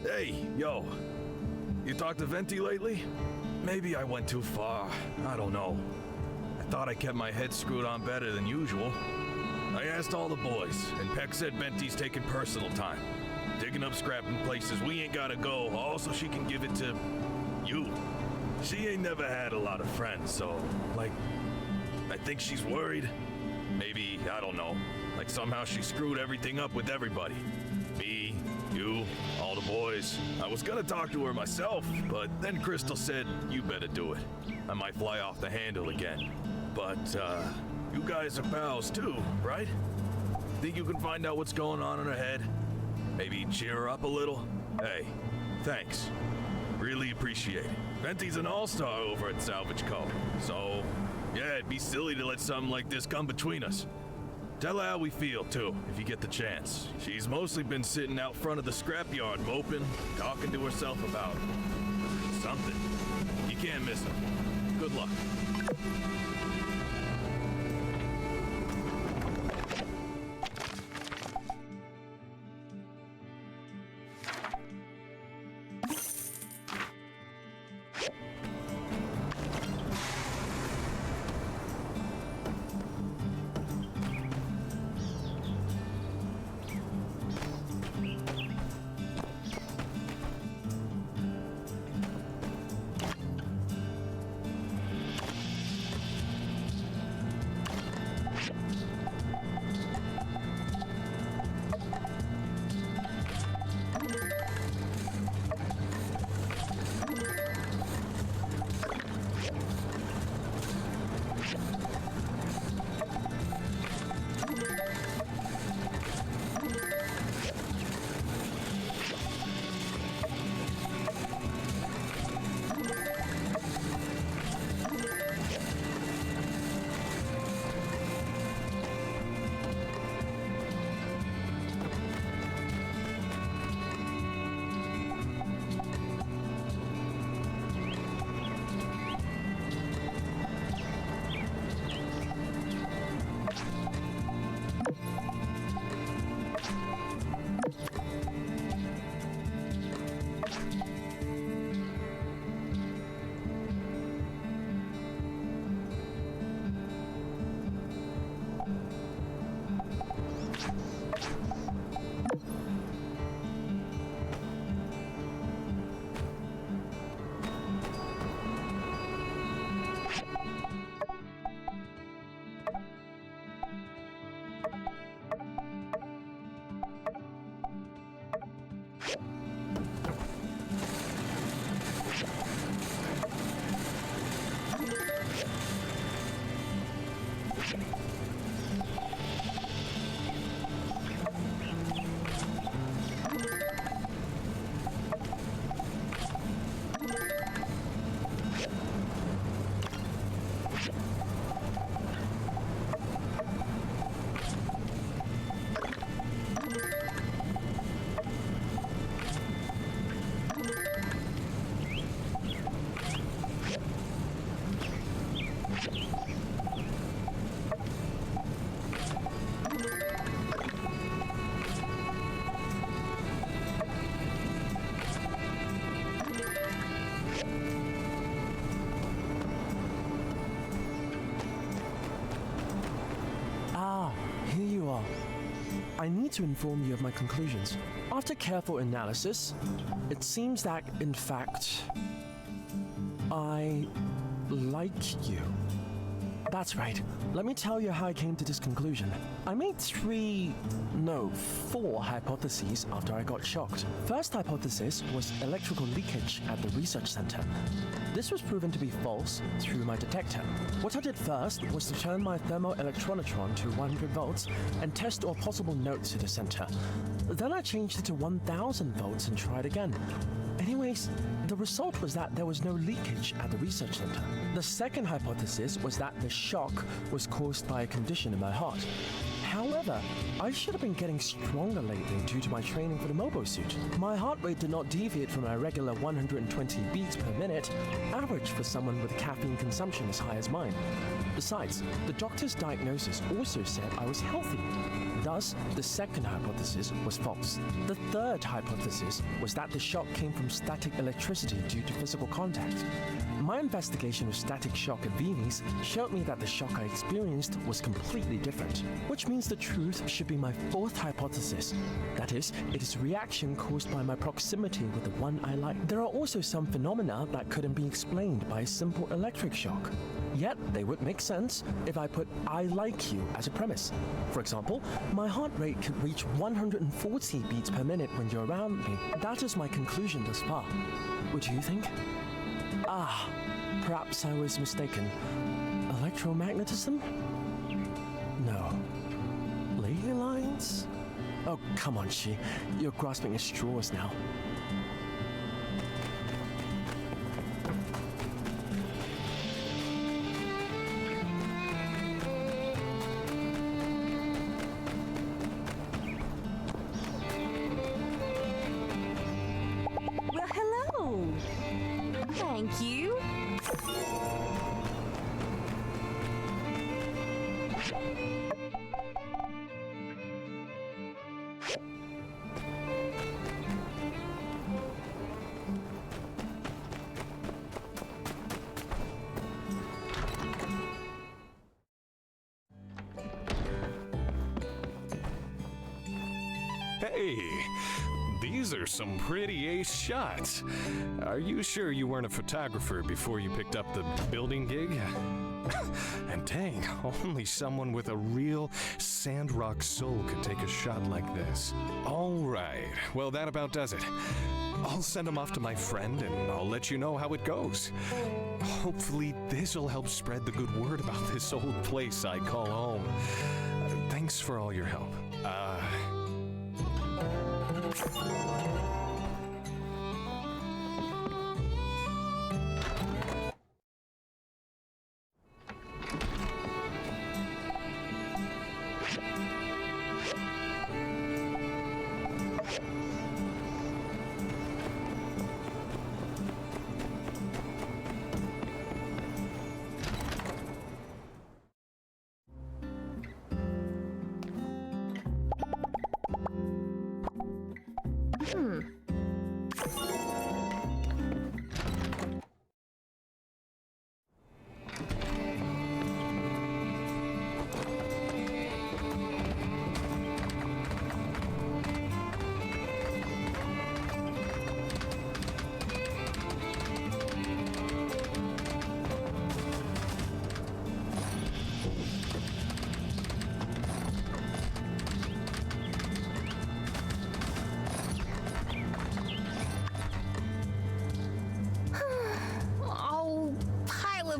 Hey, yo. You talked to Venti lately? Maybe I went too far. I don't know. I thought I kept my head screwed on better than usual. I asked all the boys, and Peck said Venti's taking personal time. Digging up scrap in places we ain't gotta go, all so she can give it to you. She ain't never had a lot of friends, so, like, I think she's worried. Maybe, I don't know, like somehow she screwed everything up with everybody. Me, you, all the boys. I was gonna talk to her myself, but then Crystal said, you better do it. I might fly off the handle again. But, you guys are pals too, right? Think you can find out what's going on in her head? Maybe cheer her up a little? Hey, thanks. Really appreciate it. Venti's an all-star over at Salvage Co. So, yeah, it'd be silly to let something like this come between us. Tell her how we feel, too, if you get the chance. She's mostly been sitting out front of the scrapyard moping, talking to herself about something. You can't miss her. Good luck. Here you are. I need to inform you of my conclusions. After careful analysis, it seems that, in fact, I like you. That's right. Let me tell you how I came to this conclusion. I made 4 hypotheses after I got shocked. First hypothesis was electrical leakage at the research center. This was proven to be false through my detector. What I did first was to turn my thermoelectronatron to 100 volts and test all possible nodes to the center. Then I changed it to 1000 volts and tried again. Anyways, the result was that there was no leakage at the research center. The second hypothesis was that the shock was caused by a condition in my heart. However, However, I should have been getting stronger lately due to my training for the mobile suit. My heart rate did not deviate from my regular 120 beats per minute, average for someone with caffeine consumption as high as mine. Besides, the doctor's diagnosis also said I was healthy. Thus, the second hypothesis was false. The third hypothesis was that the shock came from static electricity due to physical contact. My investigation of static shock at Venice showed me that the shock I experienced was completely different, which means the truth should be my fourth hypothesis. That is, it is reaction caused by my proximity with the one I like. There are also some phenomena that couldn't be explained by a simple electric shock. Yet, they would make sense if I put "I like you" as a premise. For example, my heart rate could reach 140 beats per minute when you're around me. That is my conclusion thus far. What do you think? Ah, perhaps I was mistaken. Electromagnetism? No. Ley lines? Oh, come on, Shi. You're grasping at straws now. Well, hello. Thank you. Hey, these are some pretty ace shots. Are you sure you weren't a photographer before you picked up the building gig? And dang, only someone with a real Sandrock soul could take a shot like this. All right, well, that about does it. I'll send them off to my friend and I'll let you know how it goes. Hopefully this'll help spread the good word about this old place I call home. Thanks for all your help.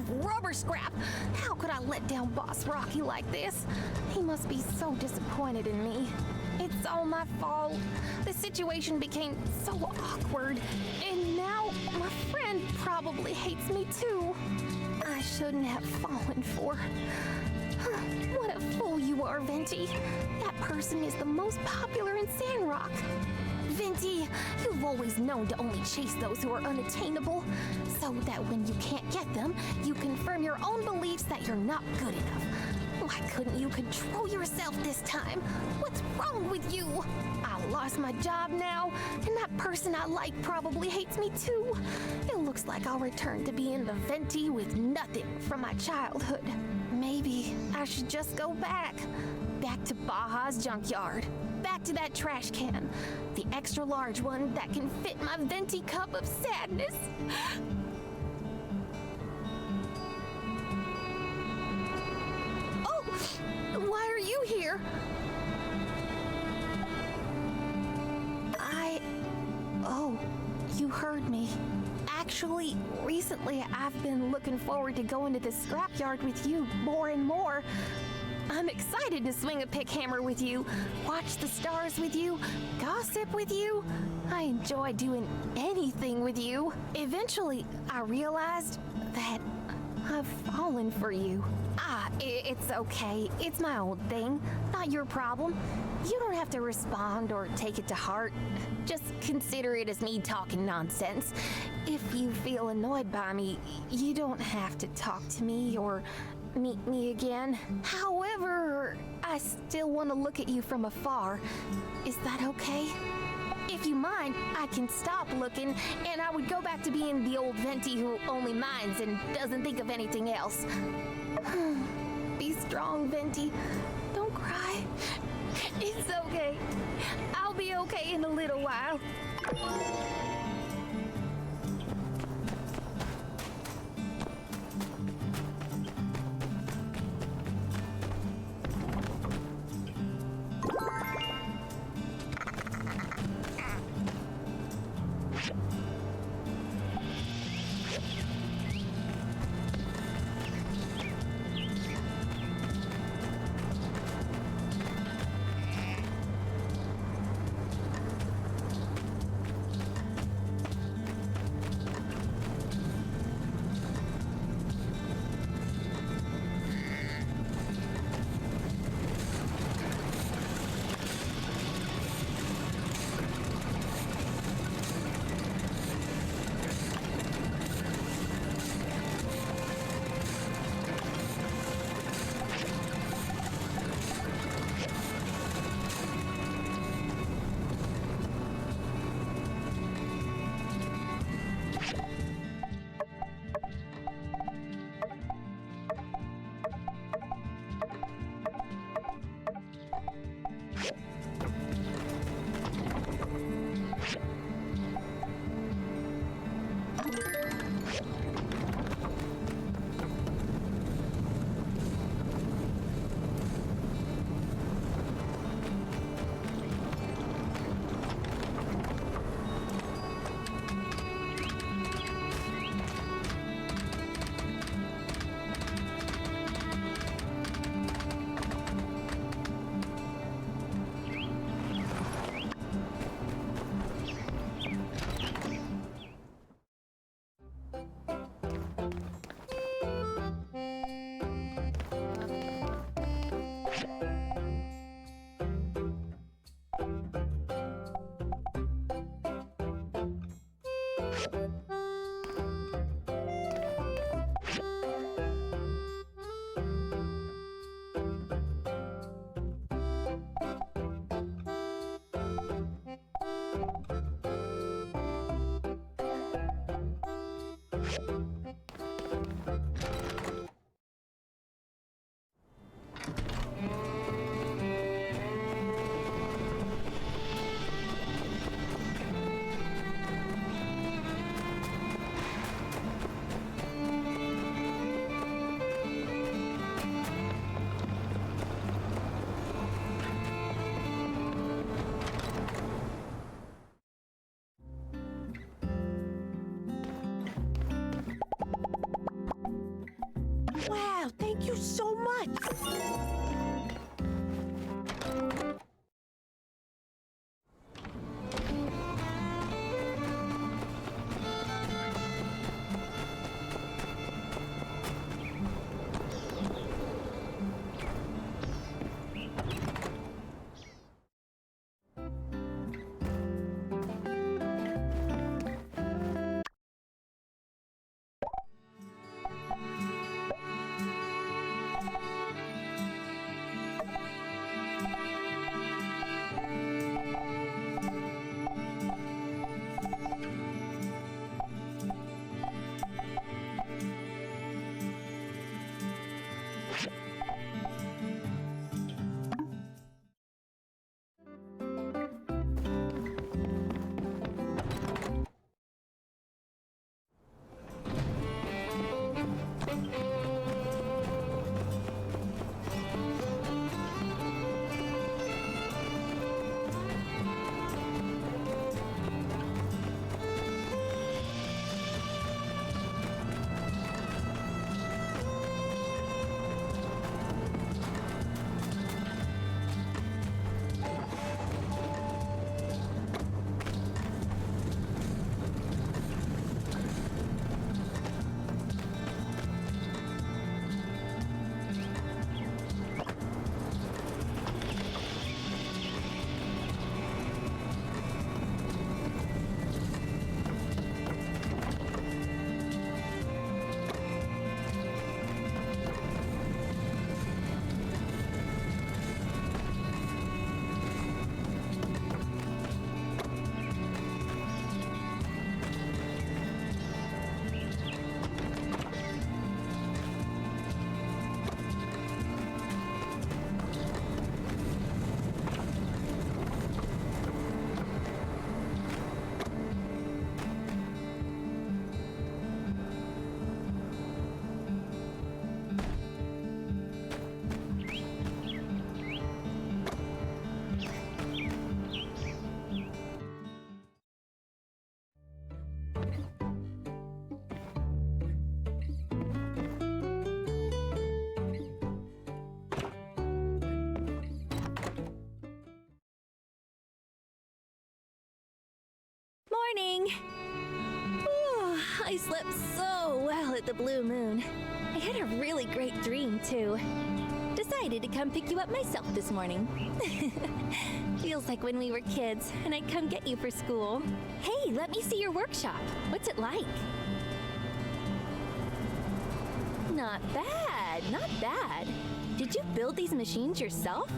Rubber scrap! How could I let down Boss Rocky like this? He must be so disappointed in me. It's all my fault. The situation became so awkward, and now my friend probably hates me too. I shouldn't have fallen for. What a fool you are, Venti. That person is the most popular in Sandrock. Venti, you've always known to only chase those who are unattainable, so that when you can't get them, you confirm your own beliefs that you're not good enough. Why couldn't you control yourself this time? What's wrong with you? I lost my job now, and that person I like probably hates me too. It looks like I'll return to being the Venti with nothing from my childhood. Maybe I should just go back to Baja's junkyard. Back to that trash can, the extra large one that can fit my Venti cup of sadness. Oh, why are you here? Oh, you heard me. Actually, recently I've been looking forward to going to the scrapyard with you more and more. I'm excited to swing a pick hammer with you, watch the stars with you, gossip with you. I enjoy doing anything with you. Eventually, I realized that I've fallen for you. It's okay. It's my old thing. Not your problem. You don't have to respond or take it to heart. Just consider it as me talking nonsense. If you feel annoyed by me, you don't have to talk to me or meet me again. However, I still want to look at you from afar. Is that okay? If you mind, I can stop looking, and I would go back to being the old Venti who only minds and doesn't think of anything else. Be strong, Venti. Don't cry. It's okay. I'll be okay in a little while. Wow, thank you so much. morning! Whew, I slept so well at the Blue Moon. I had a really great dream, too. Decided to come pick you up myself this morning. Feels like when we were kids, and I'd come get you for school. Hey, let me see your workshop. What's it like? Not bad, not bad. Did you build these machines yourself?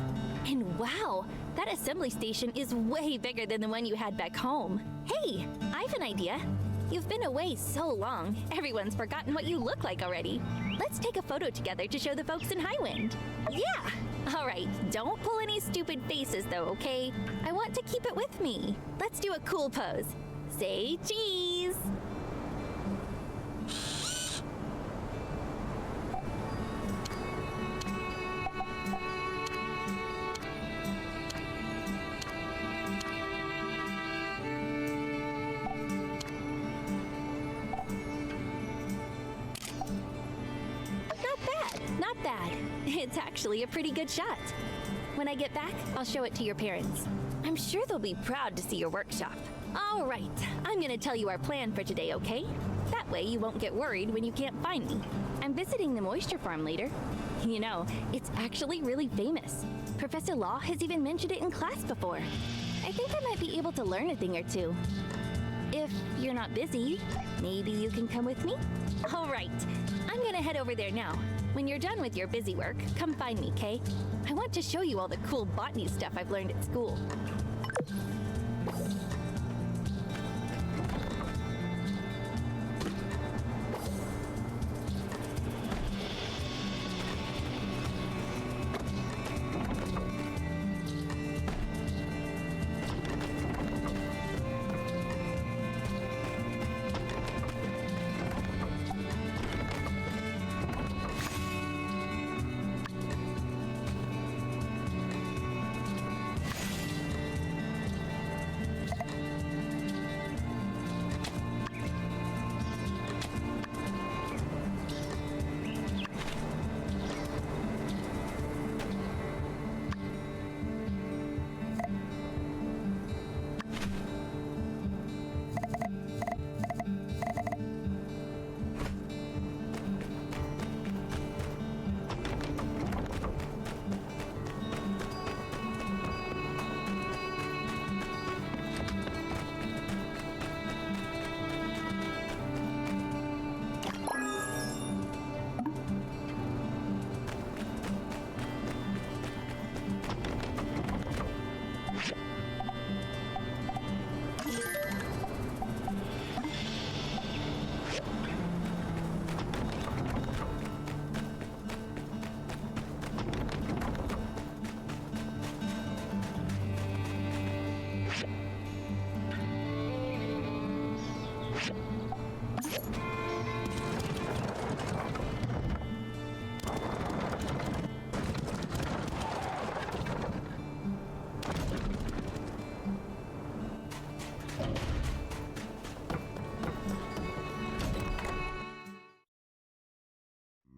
And wow, that assembly station is way bigger than the one you had back home. Hey, I have an idea. You've been away so long, everyone's forgotten what you look like already. Let's take a photo together to show the folks in Highwind. Yeah! All right, don't pull any stupid faces though, okay? I want to keep it with me. Let's do a cool pose. Say cheese! Not bad. It's actually a pretty good shot. When I get back, I'll show it to your parents. I'm sure they'll be proud to see your workshop. All right, I'm gonna tell you our plan for today, okay? That way you won't get worried when you can't find me. I'm visiting the moisture farm later. You know, it's actually really famous. Professor Law has even mentioned it in class before. I think I might be able to learn a thing or two. If you're not busy, maybe you can come with me? All right, I'm gonna head over there now. When you're done with your busy work, come find me, Kay? I want to show you all the cool botany stuff I've learned at school.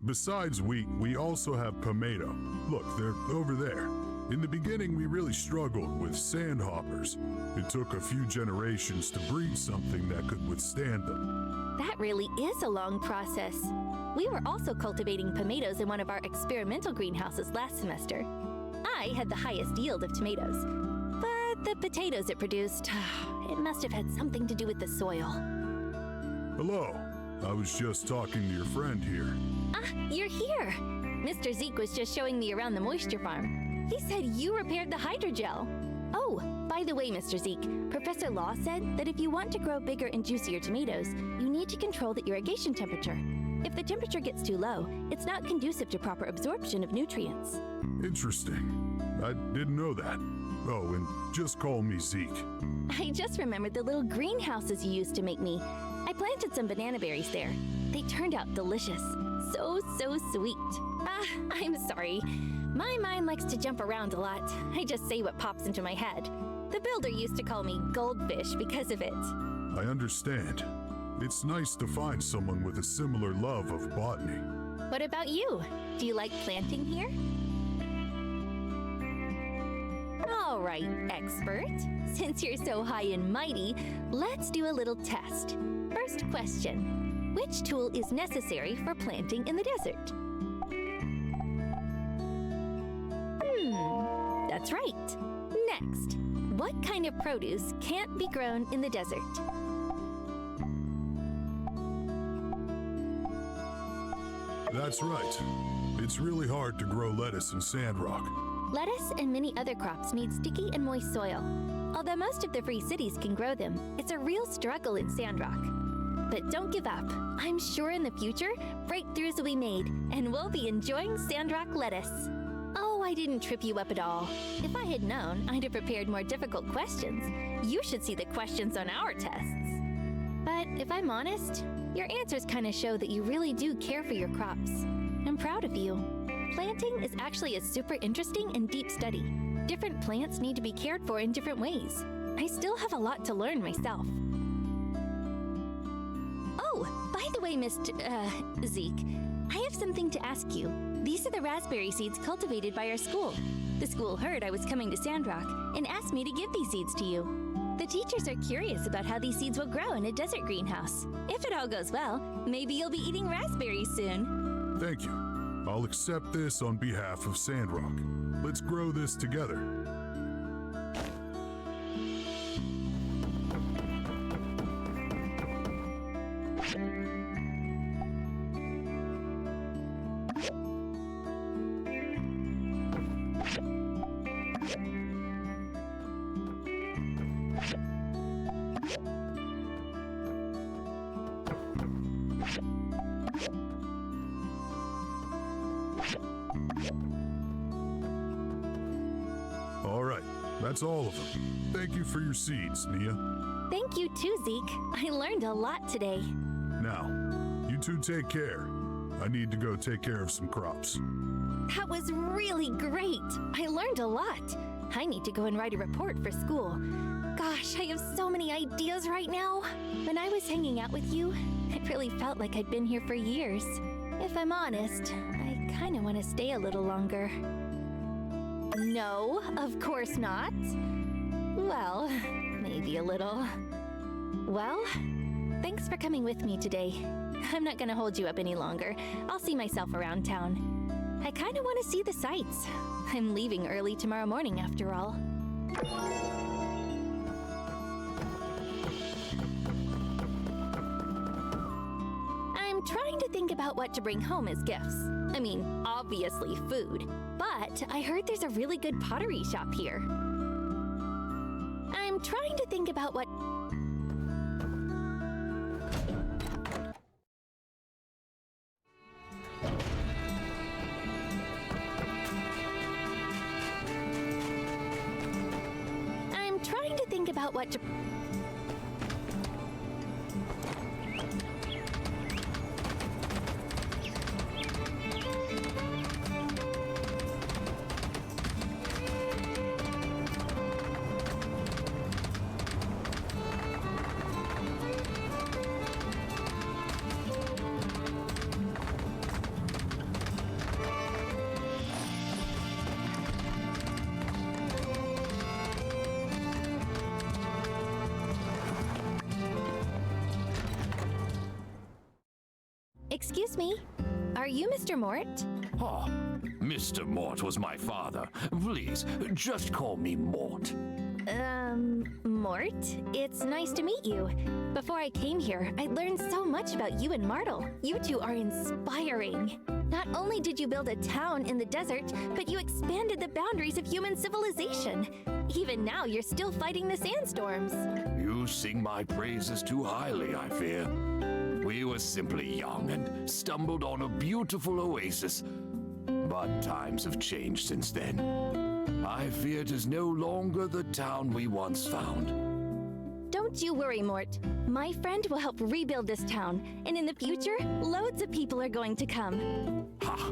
Besides wheat, we also have pomato. Look, they're over there. In the beginning, we really struggled with sandhoppers. It took a few generations to breed something that could withstand them. That really is a long process. We were also cultivating tomatoes in one of our experimental greenhouses last semester. I had the highest yield of tomatoes, but the potatoes it produced, it must have had something to do with the soil. Hello. I was just talking to your friend here. Ah, you're here. Mr. Zeke was just showing me around the moisture farm. He said you repaired the hydrogel. Oh, by the way, Mr. Zeke, Professor Law said that if you want to grow bigger and juicier tomatoes, you need to control the irrigation temperature. If the temperature gets too low, it's not conducive to proper absorption of nutrients. Interesting. I didn't know that. Oh, and just call me Zeke. I just remembered the little greenhouses you used to make me. I planted some banana berries there. They turned out delicious. So sweet. I'm sorry. My mind likes to jump around a lot. I just say what pops into my head. The builder used to call me Goldfish because of it. I understand. It's nice to find someone with a similar love of botany. What about you? Do you like planting here? All right, expert. Since you're so high and mighty, let's do a little test. First question. Which tool is necessary for planting in the desert? That's right. Next, what kind of produce can't be grown in the desert? That's right. It's really hard to grow lettuce in Sandrock. Lettuce and many other crops need sticky and moist soil. Although most of the free cities can grow them, it's a real struggle in Sandrock. But don't give up. I'm sure in the future, breakthroughs will be made, and we'll be enjoying Sandrock lettuce. Oh, I didn't trip you up at all. If I had known, I'd have prepared more difficult questions. You should see the questions on our tests. But if I'm honest, your answers kind of show that you really do care for your crops. I'm proud of you. Planting is actually a super interesting and deep study. Different plants need to be cared for in different ways. I still have a lot to learn myself. Oh, by the way, Zeke, I have something to ask you. These are the raspberry seeds cultivated by our school. The school heard I was coming to Sandrock and asked me to give these seeds to you. The teachers are curious about how these seeds will grow in a desert greenhouse. If it all goes well, maybe you'll be eating raspberries soon. Thank you. I'll accept this on behalf of Sandrock. Let's grow this together. All right, that's all of them. Thank you for your seeds, Nia. Thank you too, Zeke. I learned a lot today. Now, you two take care. I need to go take care of some crops. That was really great. I learned a lot. I need to go and write a report for school. Gosh, I have so many ideas right now. When I was hanging out with you, it really felt like I'd been here for years. If I'm honest, I kind of want to stay a little longer. No, of course not. Well, maybe a little. Well, thanks for coming with me today. I'm not gonna hold you up any longer. I'll see myself around town. I kinda wanna see the sights. I'm leaving early tomorrow morning after all. I'm trying to think about what to bring home as gifts. I mean, obviously food. But I heard there's a really good pottery shop here. I'm trying to think about what... I'm trying to think about what to... Excuse me, are you Mr. Mort? Oh, Mr. Mort was my father. Please, just call me Mort. Mort? It's nice to meet you. Before I came here, I learned so much about you and Martle. You two are inspiring. Not only did you build a town in the desert, but you expanded the boundaries of human civilization. Even now, you're still fighting the sandstorms. You sing my praises too highly, I fear. We were simply young and stumbled on a beautiful oasis. But times have changed since then. I fear it is no longer the town we once found. Don't you worry, Mort. My friend will help rebuild this town, and in the future, loads of people are going to come. Ha!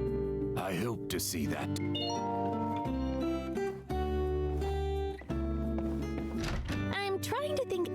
I hope to see that. I'm trying to think...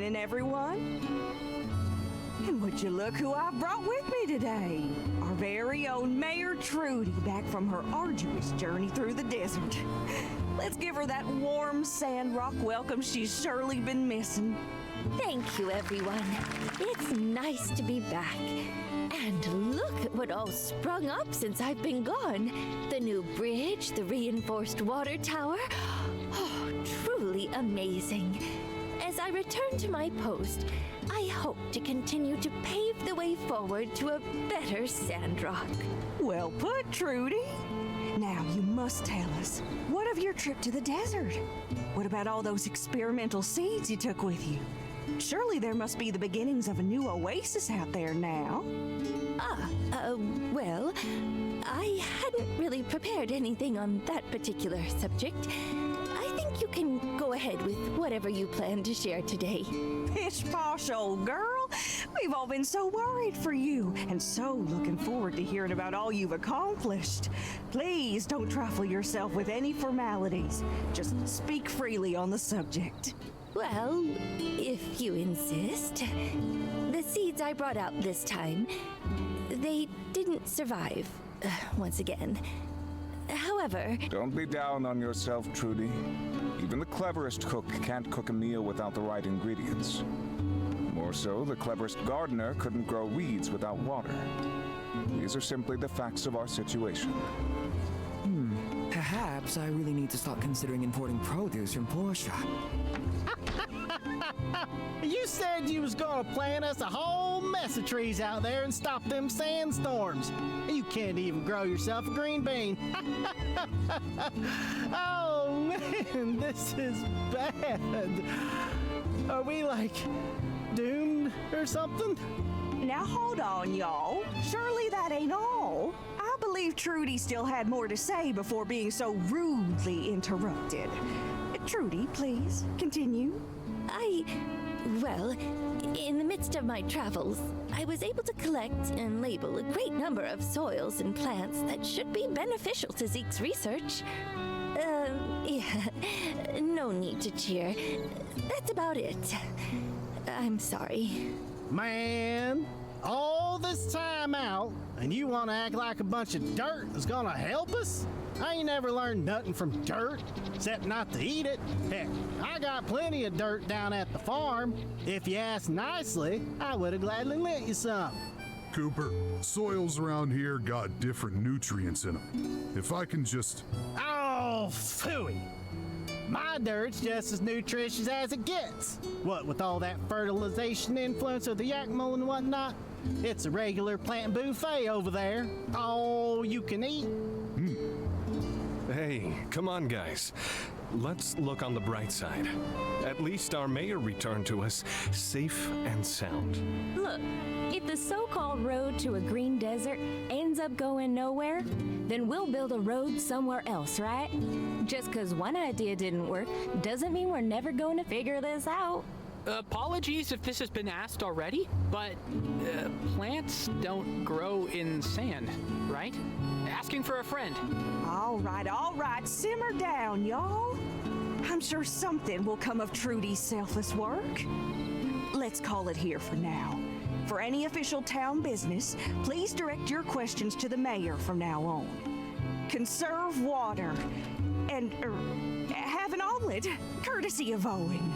morning, everyone. And would you look who I brought with me today? Our very own Mayor Trudy, back from her arduous journey through the desert. Let's give her that warm Sandrock welcome she's surely been missing. Thank you, everyone. It's nice to be back. And look at what all sprung up since I've been gone. The new bridge, the reinforced water tower. Oh, truly amazing. As I return to my post, I hope to continue to pave the way forward to a better Sandrock. Well put, Trudy. Now you must tell us, what of your trip to the desert? What about all those experimental seeds you took with you? Surely there must be the beginnings of a new oasis out there now. Well, I hadn't really prepared anything on that particular subject. I think you can go ahead with whatever you plan to share today. Pish-posh, old girl. We've all been so worried for you, and so looking forward to hearing about all you've accomplished. Please don't trifle yourself with any formalities. Just speak freely on the subject. Well, if you insist. The seeds I brought out this time, they didn't survive, once again. However... Don't be down on yourself, Trudy. Even the cleverest cook can't cook a meal without the right ingredients. More so, the cleverest gardener couldn't grow weeds without water. These are simply the facts of our situation. Perhaps I really need to start considering importing produce from Portia. You said you was gonna plant us a whole mess of trees out there and stop them sandstorms. You can't even grow yourself a green bean. Oh man, this is bad. Are we like doomed or something? Now hold on, y'all. Surely that ain't all. I believe Trudy still had more to say before being so rudely interrupted. Trudy, please, continue. Well, in the midst of my travels, I was able to collect and label a great number of soils and plants that should be beneficial to Zeke's research. Yeah, no need to cheer. That's about it. I'm sorry. Man, all this time out, and you want to act like a bunch of dirt is gonna help us? I ain't never learned nothing from dirt, except not to eat it. Heck, I got plenty of dirt down at the farm. If you asked nicely, I would have gladly lent you some. Cooper, soils around here got different nutrients in them. If I can just... Oh, phooey. My dirt's just as nutritious as it gets. What with all that fertilization influence of the Yakima and whatnot, it's a regular plant buffet over there. All you can eat. Hey, come on, guys. Let's look on the bright side. At least our mayor returned to us safe and sound. Look, if the so-called road to a green desert ends up going nowhere, then we'll build a road somewhere else, right? Just because one idea didn't work doesn't mean we're never going to figure this out. Apologies if this has been asked already, but plants don't grow in sand, right? Asking for a friend. All right, simmer down, y'all. I'm sure something will come of Trudy's selfless work. Let's call it here for now. For any official town business, please direct your questions to the mayor from now on. Conserve water and have an omelet, courtesy of Owen.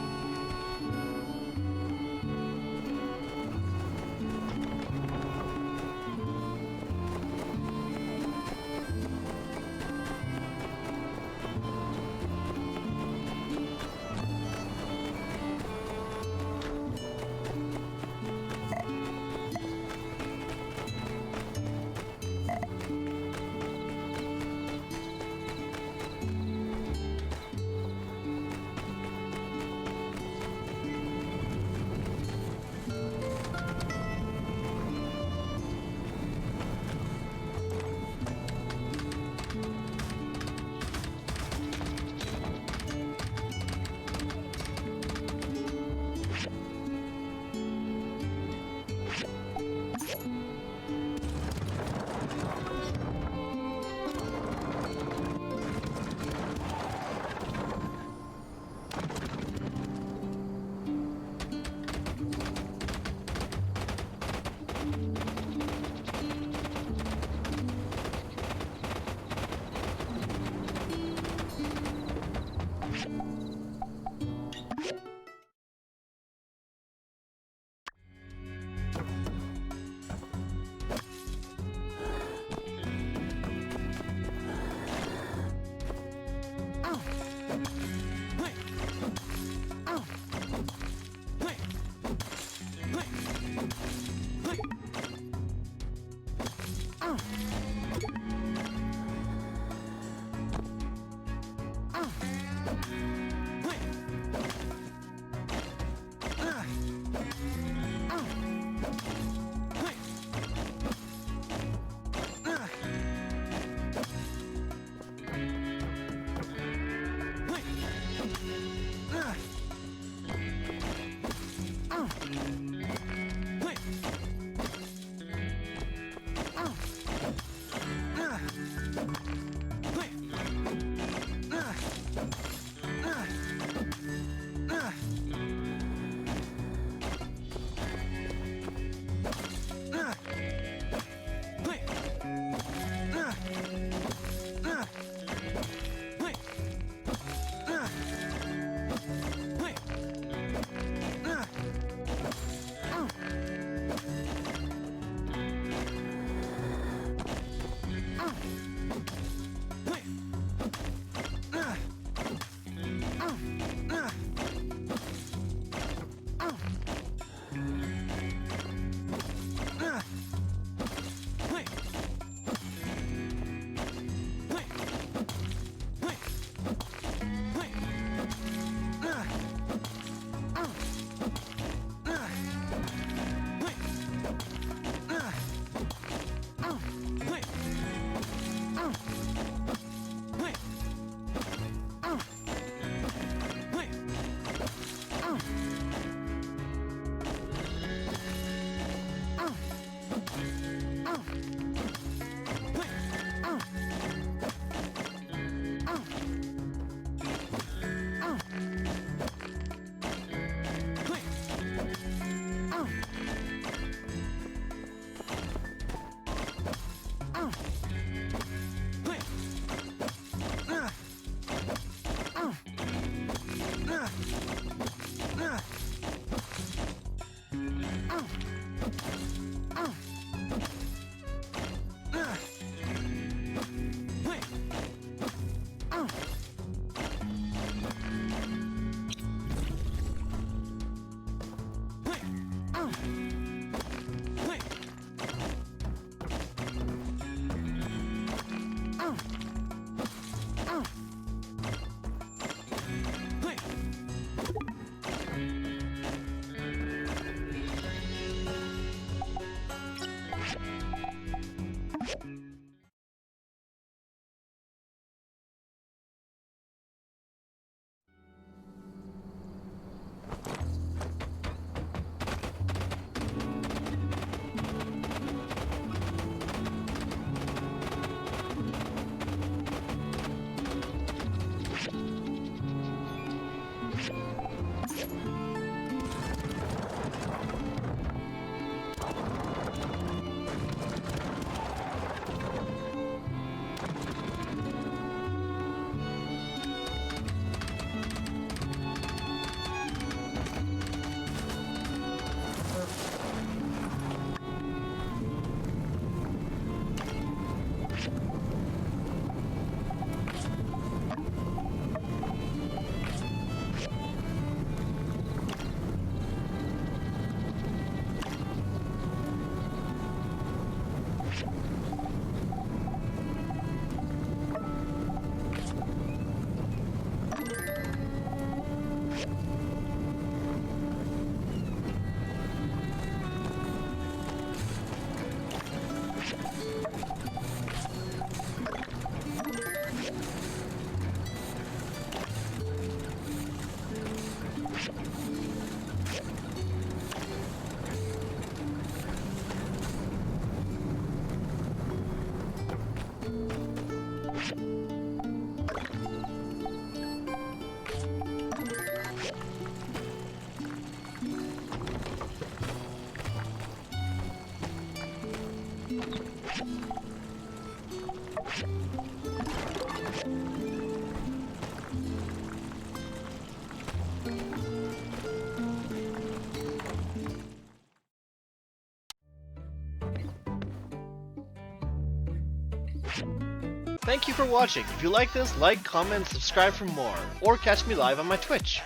Thank you for watching. If you like this, like, comment, and subscribe for more, or catch me live on my Twitch.